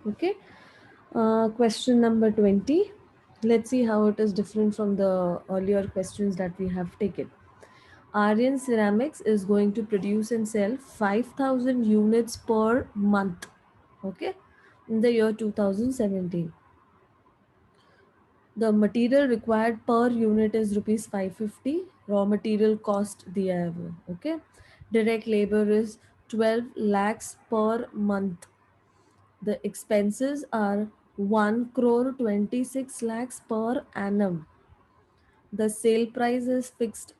Okay. Question number 20. Let's see how it is different from the earlier questions that we have taken. Aryan Ceramics is going to produce and sell 5,000 units per month. Okay. In the year 2017. The material required per unit is rupees 550. Raw material cost दिया है वो. Okay. Direct labor is 12 lakhs per month. The expenses are 1 crore 26 lakhs per annum. The sale price is fixed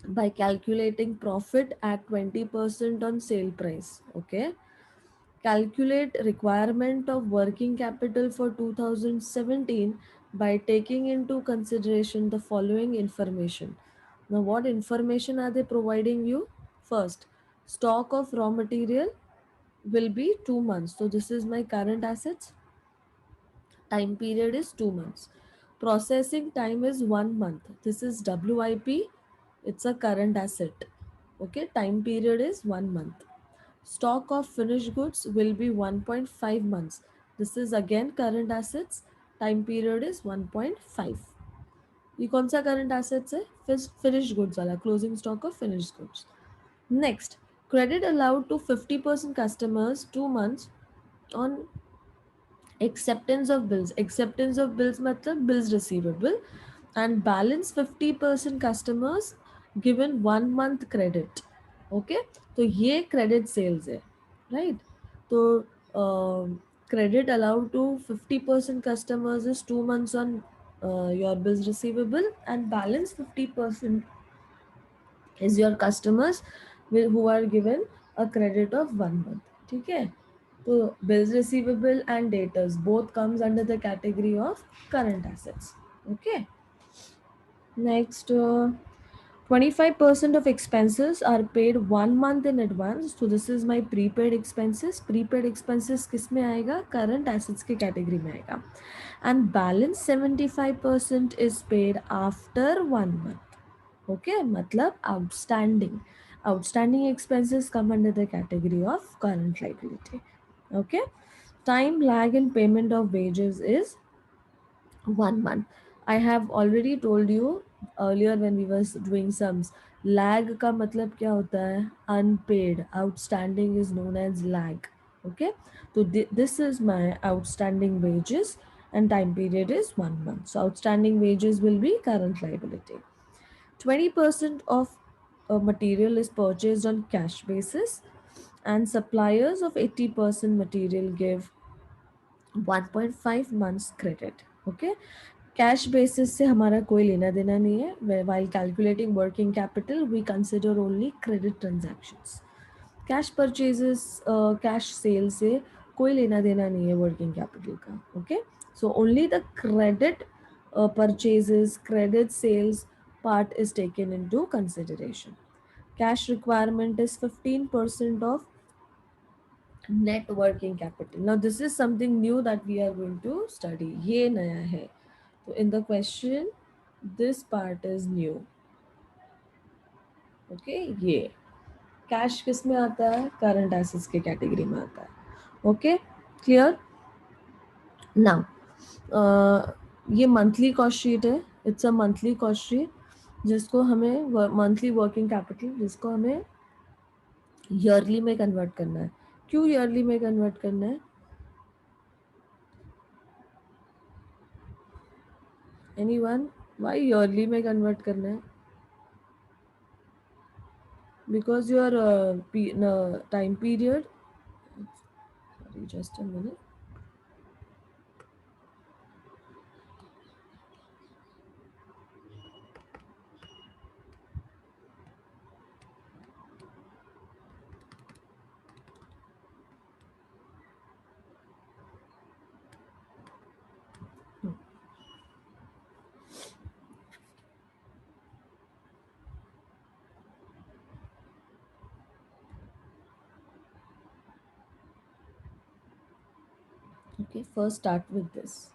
by calculating profit at 20% on sale price. Okay. Calculate requirement of working capital for 2017 by taking into consideration the following information. Now, what information are they providing you? First, stock of raw material will be 2 months. So, this is my current assets. Time period is 2 months. Processing time is 1 month. This is WIP. It's a current asset. Okay, time period is 1 month. Stock of finished goods will be 1.5 months. This is again current assets. Time period is 1.5. ये कौन सा current assets है? Finished goods वाला, closing stock of finished goods. Next, credit allowed to 50% customers 2 months on acceptance of bills मतलब bills receivable, and balance 50% customers given 1 month credit. Okay, तो ये credit sales है, right? तो credit allowed to 50% customers is 2 months on your bills receivable, and balance 50% is your customers who are given a credit of 1 month. ठीक है, so bills receivable and debtors both comes under the category of current assets. Okay. Next, 25% of expenses are paid 1 month in advance. So this is my prepaid expenses. Prepaid expenses किस में आएगा? Current assets के category में आएगा. And balance 75% is paid after 1 month. Okay, मतलब outstanding expenses come under the category of current liability. Okay. Time lag in payment of wages is 1 month. I have already told you earlier when we was doing sums. Lag का मतलब क्या होता है? Unpaid. Outstanding is known as lag. Okay. So this is my outstanding wages, and time period is 1 month. So outstanding wages will be current liability. 20% of material is purchased on cash basis, and suppliers of 80% material give 1.5 months credit. Okay, cash basis से हमारा कोई लेना देना नहीं है. While calculating working capital, we consider only credit transactions. Cash purchases, cash cell से कोई लेना देना नहीं है वर्किंग कैपिटल का. Okay, so only the credit purchases, credit sales part is taken into consideration. Cash requirement is 15% of net working capital. Now this is something new that we are going to study. ये नया है. So in the question, this part is new. Okay, ये cash किस में आता है? Current assets के category में आता है. Okay, clear. नाउ ये मंथली कॉस्ट शीट है. It's a monthly cost sheet जिसको हमें मंथली वर्किंग कैपिटल जिसको हमें ईयरली में कन्वर्ट करना है. क्यों ईयरली में कन्वर्ट करना है? एनीवन, व्हाई ईयरली में कन्वर्ट करना है? Because your time period, sorry just a minute. Okay, first start with this.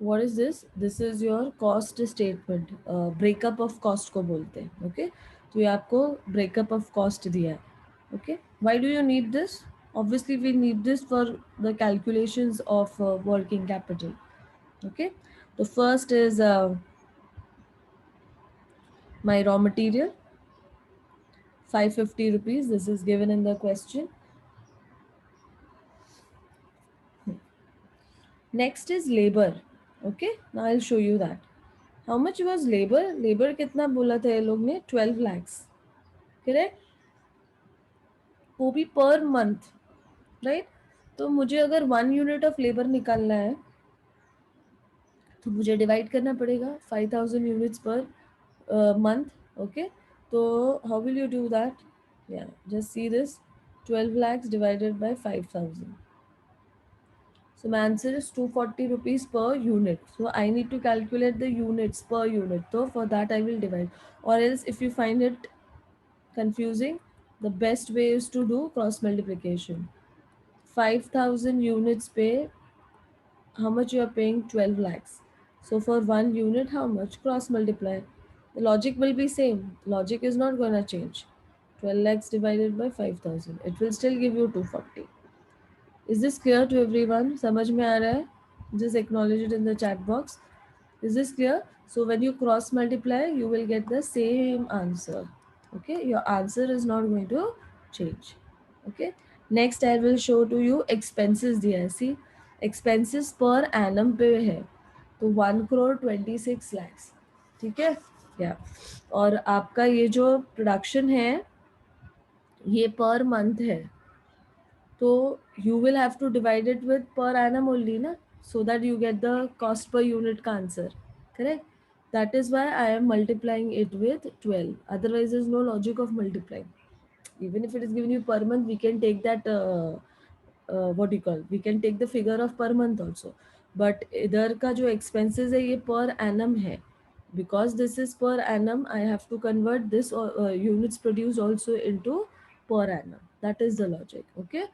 What is this? This is your cost statement. Breakup of cost को बोलते हैं. ओके, तो ये आपको ब्रेकअप ऑफ कॉस्ट दिया है. Okay, why do you need this? Obviously we need this for the calculations of working capital. Okay, the first is my raw material, 550 rupees. This is given in the question. Next is labor. Okay, now I'll show you that. How much was labor? Labor कितना बोला था ये लोग ने? 12 lakhs. Correct? वो भी per month, right? तो मुझे अगर 1 यूनिट ऑफ लेबर निकालना है तो मुझे डिवाइड करना पड़ेगा 5000 यूनिट्स पर मंथ. ओके, तो how will you do that? या just see this, 12 lakhs divided by 5000. So my answer is 240 rupees per unit. So I need to calculate the units per unit. So for that I will divide. Or else if you find it confusing, the best way is to do cross multiplication. 5000 units pay, how much you are paying? 12 lakhs. So for 1 unit, how much? Cross multiply. The logic will be same. Logic is not going to change. 12 lakhs divided by 5000. It will still give you 240. Is this clear to everyone? समझ में आ रहा है? Just acknowledge it in the chat box. Is this clear? So when you cross multiply, you will get the same answer. Okay, your answer is not going to change. Okay, next I will show to you expenses दिया है. See, expenses per annum पे है तो 1 crore 26 lakhs. ठीक है, या और आपका ये जो प्रोडक्शन है ये पर मंथ है, तो you will have to divide it with per annum only na, so that you get the cost per unit का answer. Correct? That is why I am multiplying it with 12. Otherwise there's no logic of multiplying. Even if it is given you per month, we can take that what do you call, we can take the figure of per month also. But इधर का जो expenses है ये per annum है. Because this is per annum, I have to convert this units produced also into per annum. That is the logic. Okay,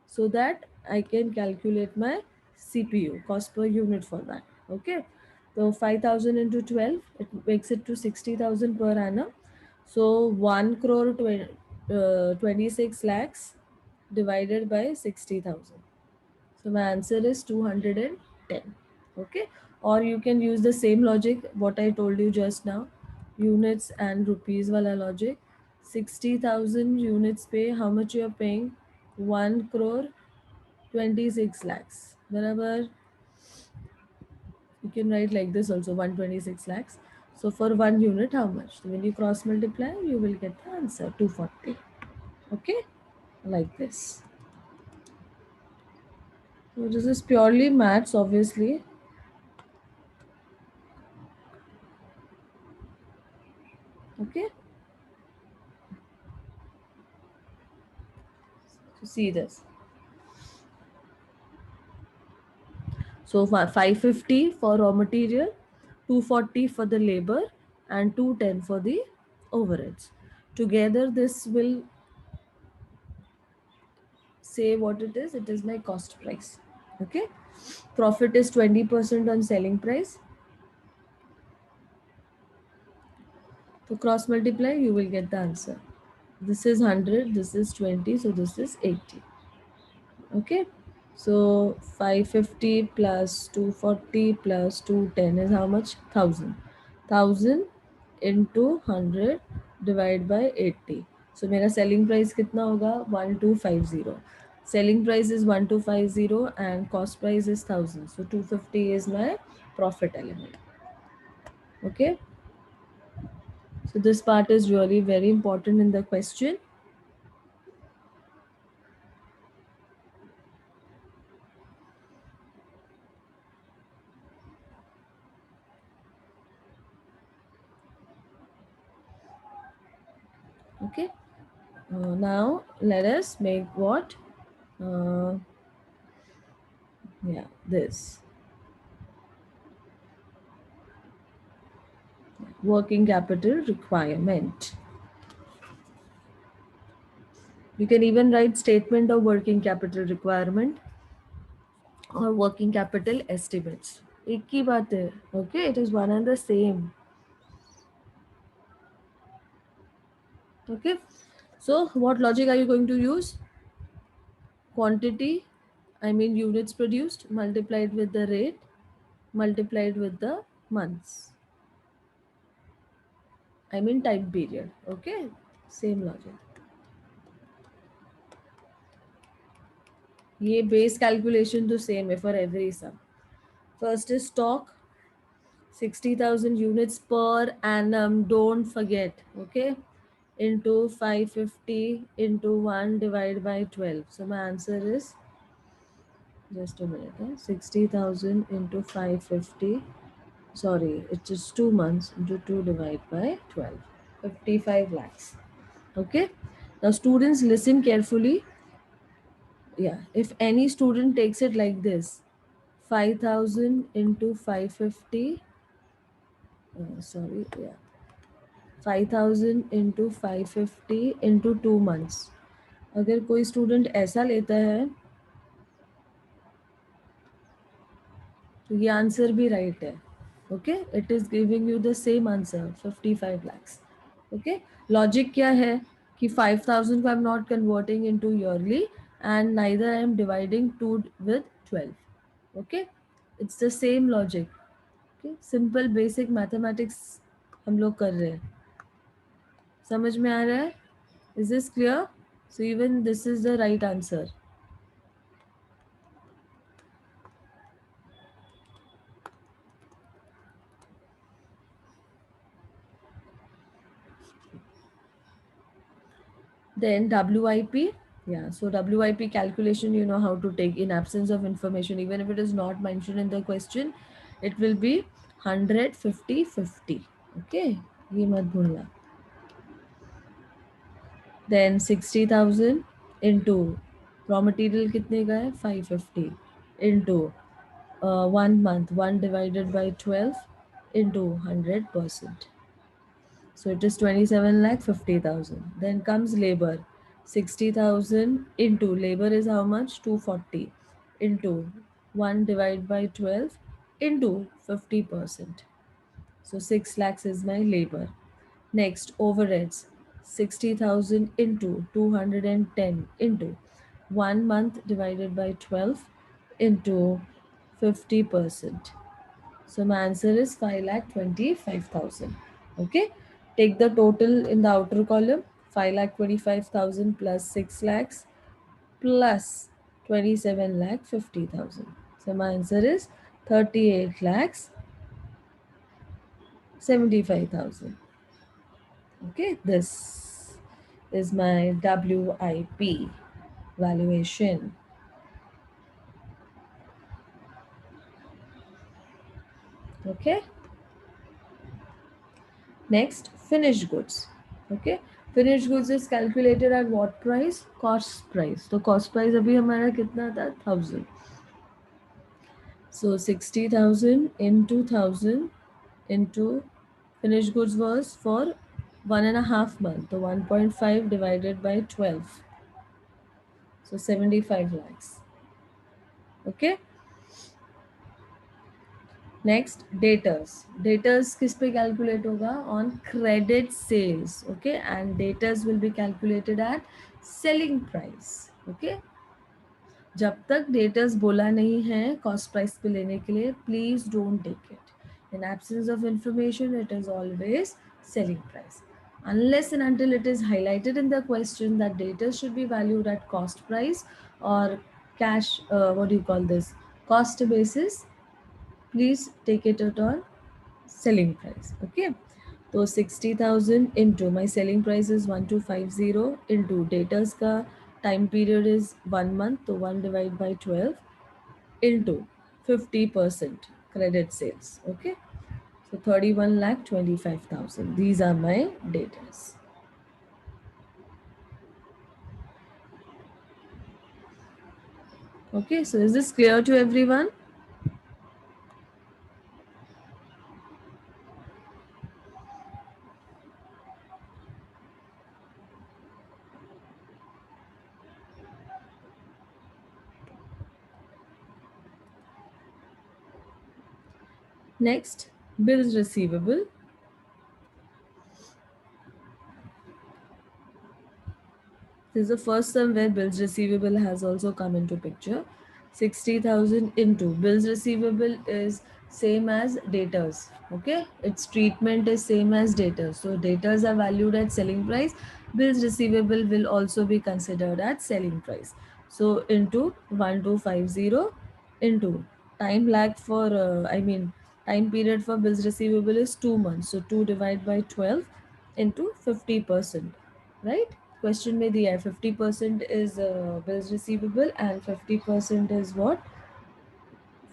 so that I can calculate my CPU cost per unit for that. Okay, so 5000 into 12, it makes it to 60,000 per annum. So 1 crore 26 lakhs divided by 60,000. So my answer is 210. Okay, or you can use the same logic what I told you just now, units and rupees wala logic. 60,000 units pay, how much you are paying? 1 crore 26 lakhs. Barabar, you can write like this also, 126 lakhs. So for 1 unit, how much? So when you cross multiply, you will get the answer 240. Okay, like this. So this is purely maths, obviously. Okay, so see this. So 550 for raw material, 240 for the labor, and 210 for the overheads. Together, this will say what it is. It is my cost price. Okay, profit is 20% on selling price. To cross multiply, you will get the answer. This is 100, this is 20, so this is 80. Okay, so 550 plus 240 plus 210 is how much? 1000. 1000 into 100 divide by 80. So मेरा selling price कितना होगा? 1250. Selling price is 1250 and cost price is 1000. So 250 is my profit element. Okay, so this part is really very important in the question. Okay, now let us make what? Uh, yeah, this working capital requirement. You can even write statement of working capital requirement or working capital estimates. एक ही बात है. Okay, it is one and the same. Okay, so what logic are you going to use? Quantity, I mean units produced, multiplied with the rate, multiplied with the months. I mean time period. Okay, same logic. ये base calculation तो same है for every sum. First is stock, 60,000 units per annum. Don't forget. Okay, into 550 into 1 divided by 12. So my answer is, just a minute, 60,000 into 550. Sorry, it's just 2 months into 2 divided by 12. 55 lakhs. Okay. Now, students, listen carefully. Yeah. If any student takes it like this, 5,000 into 550. Sorry. Yeah. 5,000 into 550 into 2 months. अगर कोई student ऐसा लेता है तो ये answer भी right है. Okay, it is giving you the same answer 55 lakhs. Okay, logic क्या है कि 5,000 को I am not converting into yearly and neither I am dividing 2 with 12. Okay, it's the same logic. Okay, simple basic mathematics हम लोग कर रहे हैं. समझ में आ रहा है? Is this clear? So even this is the right answer. Then WIP. Yeah, so WIP calculation, you know how to take in absence of information, even if it is not mentioned in the question, it will be 100, 50, 50. Okay, ये मत भूलना. Then 60,000 into raw material कितने का है 550 into 1 month 1 divided by 12 into 100%. So it is 27 lakh 50,000. Then comes labor. 60,000 into labor is how much? 240 into 1 divided by 12 into 50%. So 6 lakhs is my labor. Next, overheads. 60,000 into 210 into 1 month divided by 12 into 50%. So my answer is 5,25,000. Okay. Take the total in the outer column. 5,25,000 plus 6 lakhs plus 27 lakh 50,000. So my answer is 38 lakhs 75,000. Okay. This is my WIP valuation. Okay. Next, finished goods. Okay, finished goods is calculated at what price? Cost price. तो cost price अभी हमारा कितना था 1,000. So 60,000 into 1,000 into finished goods was for 1.5 months. So 1.5 divided by 12. So 75 lakhs. Okay. Next, debtors. Debtors किस पे calculate होगा? On credit sales. Okay, and debtors will be calculated at selling price. Okay, जब तक debtors बोला नहीं है cost price पे लेने के लिए, please don't take it. In absence of information it is always selling price. Unless and until it is highlighted in the question that data should be valued at cost price or cash, what do you call this, cost basis, please take it out on selling price. Okay, so 60,000 into my selling price is 1250 into data's ka time period is 1 month, so 1 divided by 12 into 50% credit sales. Okay, so 31 lakh 25,000. These are my datas. Okay, so is this clear to everyone? Next, bills receivable. This is the first sum where bills receivable has also come into picture. 60,000 into bills receivable is same as debtors. Okay, its treatment is same as debtors. So debtors are valued at selling price. Bills receivable will also be considered at selling price. So into 1250 into time lag for time period for bills receivable is 2 months. So 2 divided by 12 into 50%, right? Question में दिया है 50% is bills receivable and 50% is what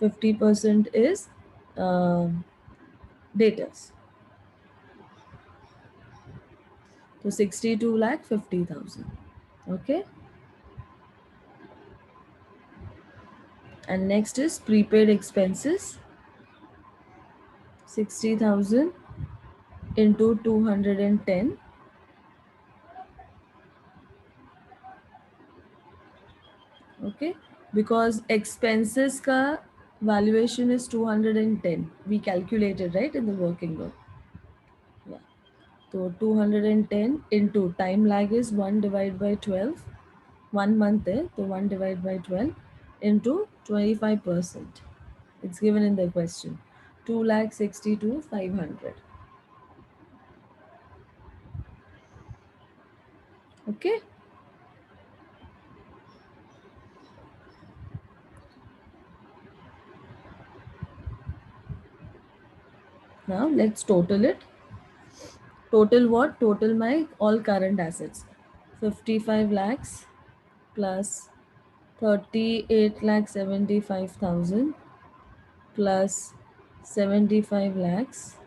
50% is debtors तो 62,50,000 okay and next is prepaid expenses 60,000 into 210 okay because expenses ka valuation is 210 we calculated right in the working group yeah. So 210 into time lag is 1 divided by 12. 1 month है तो 1 divided by 12 into 25%. It's given in the question. 2,62,500. Okay. Now let's total it. Total what? Total my all current assets. 55 lakhs plus 38 lakh 75,000 plus 75 lakhs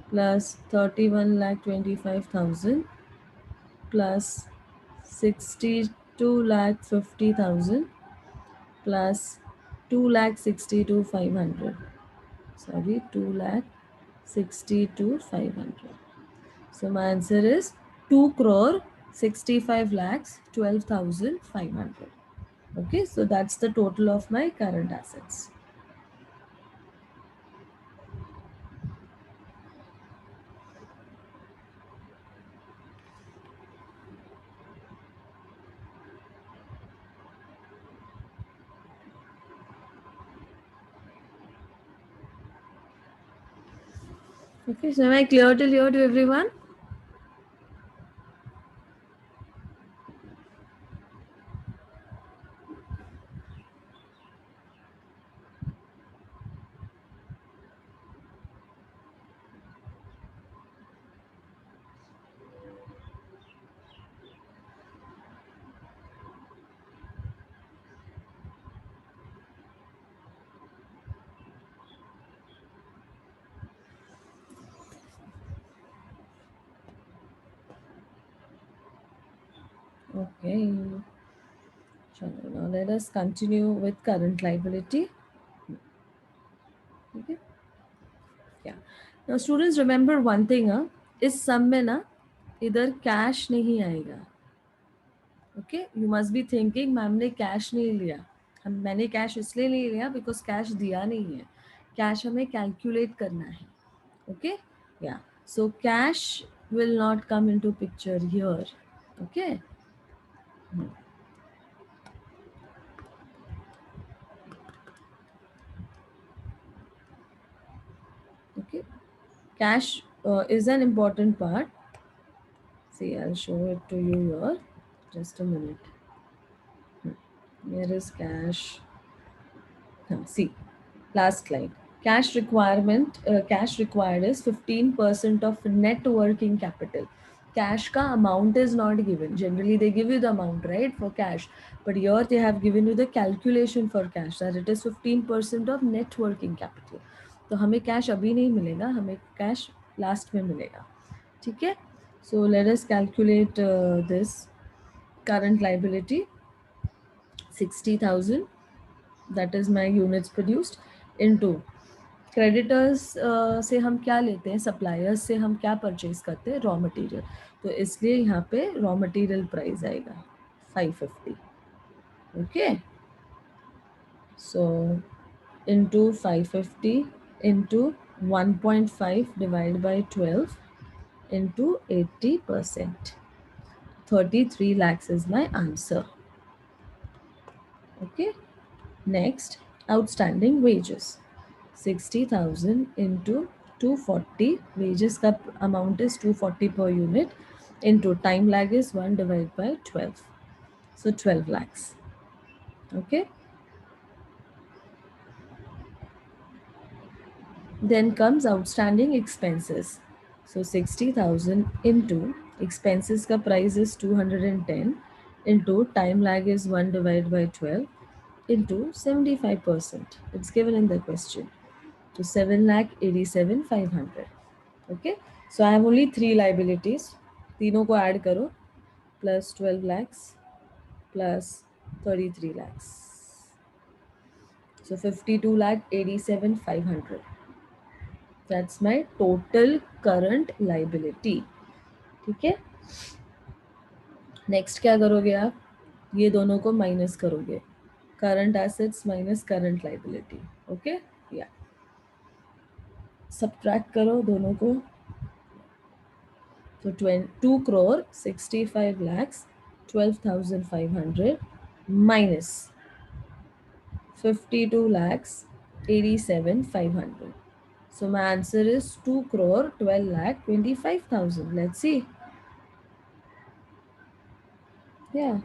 plus 31 lakh 25,000 plus 62 lakh 50,000 plus 2 lakh 62,500. Sorry, 2 lakh 62,500. So my answer is 2 crore 65 lakhs 12,500. Okay, so that's the total of my current assets. Okay, so am I clear till here to everyone? Okay. Now let us continue with current liability. Okay. Yeah. Now students remember one thing इस सम में ना इधर cash नहीं आएगा. Okay you must be thinking ma'am ने cash नहीं लिया. हम मैंने कैश इसलिए नहीं लिया बिकॉज कैश दिया नहीं है. कैश हमें कैलकुलेट करना है. ओके या so cash will not come into picture here. Okay. Okay, cash is an important part. See, I'll show it to you here. Just a minute. Here is cash. See, last slide. Cash requirement, cash required is 15% of net working capital. Cash ka amount is not given. Generally, they give you the amount, right, for cash. But here they have given you the calculation for cash that it is 15% of net working capital. तो हमें cash अभी नहीं मिलेगा, हमें cash last में मिलेगा. ठीक है. So let us calculate this current liability. 60,000, that is my units produced, into creditors से हम क्या लेते हैं, सप्लायर्स से हम क्या परचेज करते हैं, रॉ मटेरियल. तो इसलिए यहाँ पे रॉ मटेरियल प्राइस आएगा 550. Okay so into 550 into 1.5 divided by 12 into 80%. 33 lakhs is my answer. Okay. Next, outstanding wages. 60,000 into 240. Wages ka amount is 240 per unit. Into time lag is 1 divided by 12. So 12 lakhs. Okay. Then comes outstanding expenses. So 60,000 into expenses ka price is 210 into time lag is 1 divided by 12 into 75%. It's given in the question. So 7,87,500. Okay. So I have only three liabilities. तीनों को add करो plus 12 lakhs plus 33 lakhs. So 52 lakh 87,500. That's my total current liability. ठीक है. Next क्या करोगे आप, ये दोनों को माइनस करोगे, current assets minus current liability. Okay, या सब्ट्रैक्ट करो दोनों को. So 2 crore 65 lakhs 12,500 minus 52 lakhs 87,500. So my answer is 2 crore 12 lakh 25,000. Let's see. Yeah.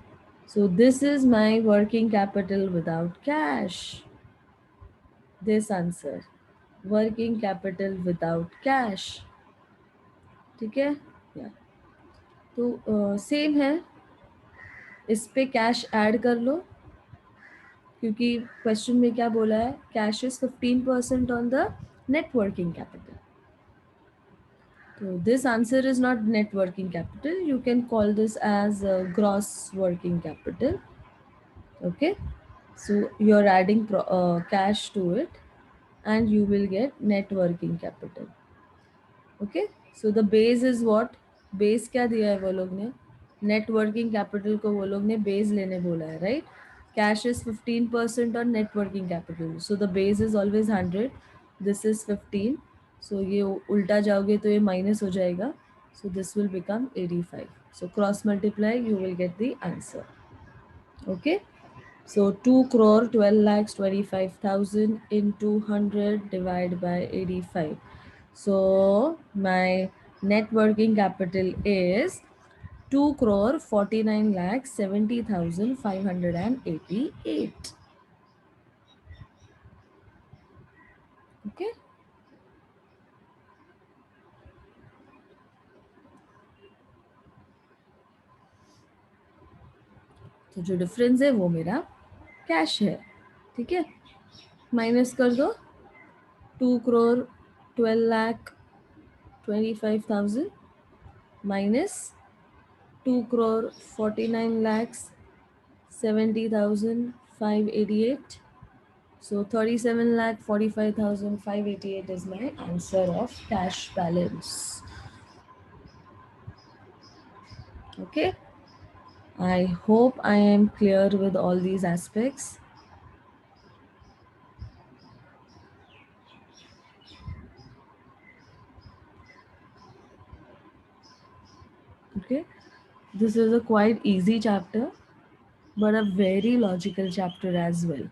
So this is my working capital without cash. This answer. Working capital without cash. ठीक है. या तो same है, इस पे कैश ऐड कर लो, क्योंकि question में क्या बोला है, cash is 15% on the net working capital. तो this answer is not net working capital, you can call this as gross working capital. Okay, so you're adding cash to it and you will get net working capital. Okay, so the base is what, base क्या दिया है वो लोग ने, net working capital को वो लोग ने base लेने बोला है, right? Cash is 15% on net working capital, so the base is always 100, this is 15, so ये उल्टा जाओगे तो ये minus हो जाएगा, so this will become 85. So cross multiply, you will get the answer. Okay. So 2 crore 12 lakhs 25,000 into 100 divided by 85. So my net working capital is 2 crore 49 lakhs 70,588. Okay. तो जो difference है वो मेरा कैश है. ठीक है, माइनस कर दो 2 crore 12 lakh 25,000 minus 2 crore 49 lakhs 70,588. So 37 lakh 45,588 is my answer of cash balance. Okay. I hope I am clear with all these aspects. Okay. This is a quite easy chapter, but a very logical chapter as well.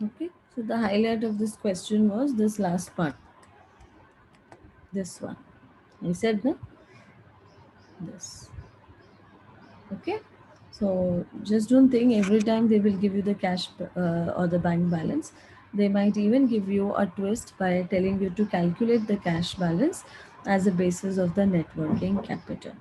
Okay, so the highlight of this question was this last part, this one. I said no, this. Okay, so just don't think every time they will give you the cash or the bank balance. They might even give you a twist by telling you to calculate the cash balance as a basis of the net working capital.